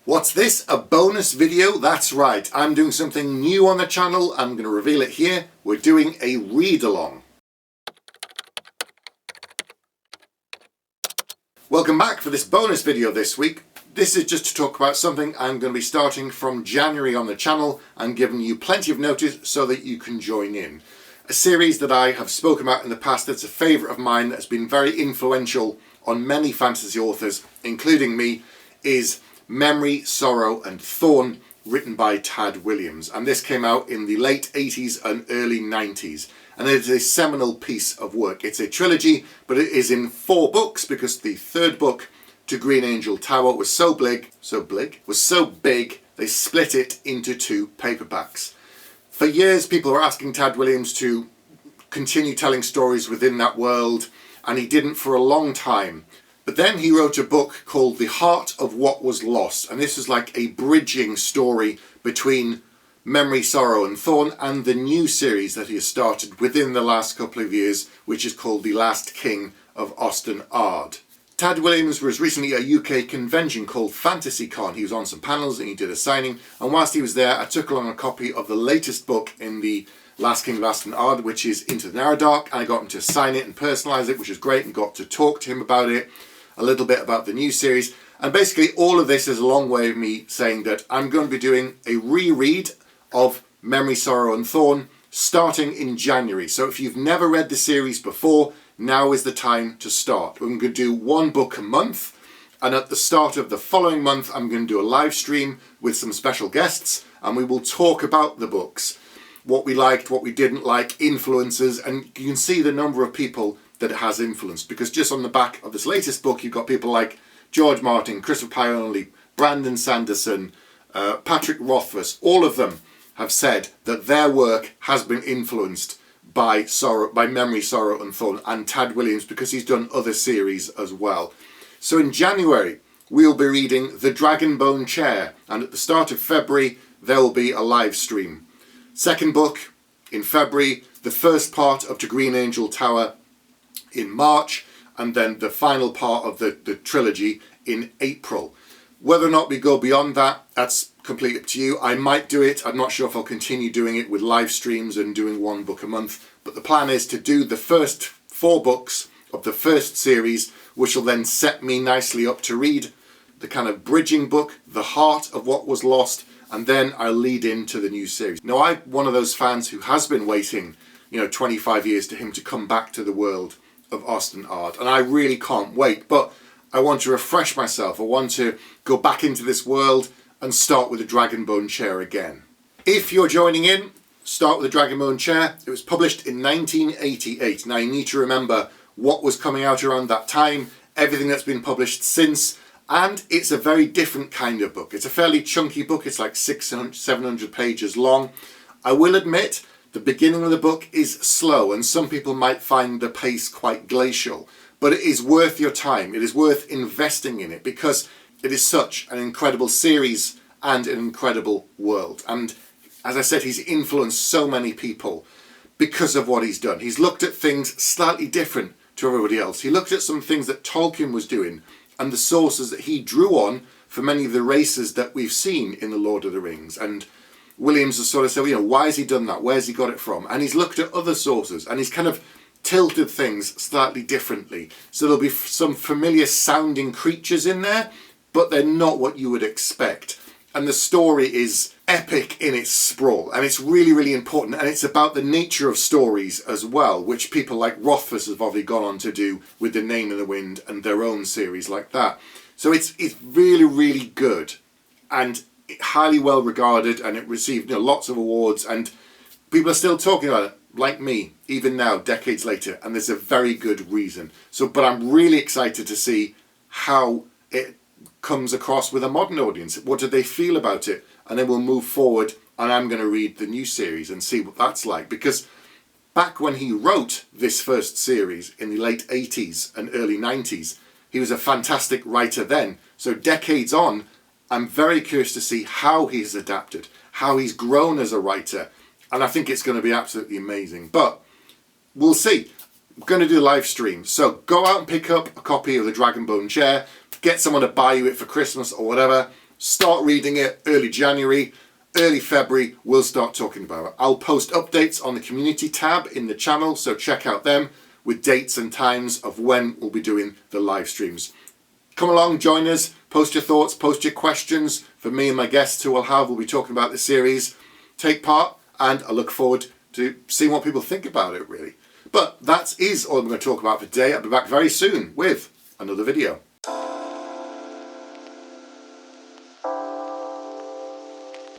What's this? A bonus video? That's right, I'm doing something new on the channel. I'm going to reveal it here. We're doing a read-along. Welcome back for this bonus video this week. This is just to talk about something I'm going to be starting from January on the channel and giving you plenty of notice so that you can join in. A series that I have spoken about in the past that's a favourite of mine that's been very influential on many fantasy authors, including me, is Memory, Sorrow and Thorn, written by Tad Williams. And this came out in the late 80s and early 90s. And it is a seminal piece of work. It's a trilogy, but it is in 4 books because the third book, To Green Angel Tower, was so big, they split it into 2 paperbacks. For years, people were asking Tad Williams to continue telling stories within that world, and he didn't for a long time. But then he wrote a book called The Heart of What Was Lost, and this is like a bridging story between Memory, Sorrow and Thorn and the new series that he has started within the last couple of years, which is called The Last King of Osten-Ard. Tad Williams was recently at a UK convention called FantasyCon. He was on some panels and he did a signing, and whilst he was there I took along a copy of the latest book in the Last King of Osten-Ard, which is Into the Narrowdark, and I got him to sign it and personalise it, which is great, and got to talk to him about it, a little bit about the new series. And basically all of this is a long way of me saying that I'm going to be doing a reread of Memory, Sorrow and Thorn starting in January. So if you've never read the series before, now is the time to start. We're going to do 1 book a month, and at the start of the following month I'm going to do a live stream with some special guests, and we will talk about the books, what we liked, what we didn't like, influences, and you can see the number of people that it has influenced, because just on the back of this latest book you've got people like George Martin, Christopher Paoli, Brandon Sanderson, Patrick Rothfuss. All of them have said that their work has been influenced by Memory, Sorrow and Thorn, and Tad Williams, because he's done other series as well. So in January we'll be reading The Dragonbone Chair, and at the start of February there will be a live stream. Second book in February, the first part of To Green Angel Tower in March, and then the final part of the trilogy in April. Whether or not we go beyond that, that's completely up to you. I might do it. I'm not sure if I'll continue doing it with live streams and doing 1 book a month, but the plan is to do the first 4 books of the first series, which will then set me nicely up to read the kind of bridging book, The Heart of What Was Lost, and then I'll lead into the new series. Now, I'm one of those fans who has been waiting, 25 years to him to come back to the world of Osten-Ard, and I really can't wait, but I want to refresh myself. I want to go back into this world and start with The Dragonbone Chair again. If you're joining in, start with The Dragonbone Chair. It was published in 1988. Now you need to remember what was coming out around that time, everything that's been published since, and it's a very different kind of book. It's a fairly chunky book. It's like 600-700 pages long. I will admit the beginning of the book is slow, and some people might find the pace quite glacial, but it is worth your time. It is worth investing in it because it is such an incredible series and an incredible world. And as I said, he's influenced so many people because of what he's done. He's looked at things slightly different to everybody else. He looked at some things that Tolkien was doing and the sources that he drew on for many of the races that we've seen in The Lord of the Rings. And Williams has sort of said, why has he done that? Where's he got it from? And he's looked at other sources and he's kind of tilted things slightly differently. So there'll be some familiar sounding creatures in there, but they're not what you would expect. And the story is epic in its sprawl, and it's really, really important, and it's about the nature of stories as well, which people like Rothfuss have obviously gone on to do with The Name of the Wind and their own series like that. So it's really, really good and highly well regarded, and it received lots of awards, and people are still talking about it, like me, even now, decades later, and there's a very good reason. But I'm really excited to see how it comes across with a modern audience. What do they feel about it? And then we'll move forward, and I'm going to read the new series and see what that's like, because back when he wrote this first series in the late 80s and early 90s, he was a fantastic writer then. So decades on, I'm very curious to see how he's adapted, how he's grown as a writer, and I think it's going to be absolutely amazing. But we'll see. We're going to do a live stream, so go out and pick up a copy of The Dragonbone Chair, get someone to buy you it for Christmas or whatever, Start reading it early January. Early February, we'll start talking about it. I'll post updates on the community tab in the channel, so check out them with dates and times of when we'll be doing the live streams. Come along, join us, post your thoughts, post your questions for me and my guests who we'll be talking about the series. Take part, and I look forward to seeing what people think about it, really. But that is all I'm going to talk about for today. I'll be back very soon with another video.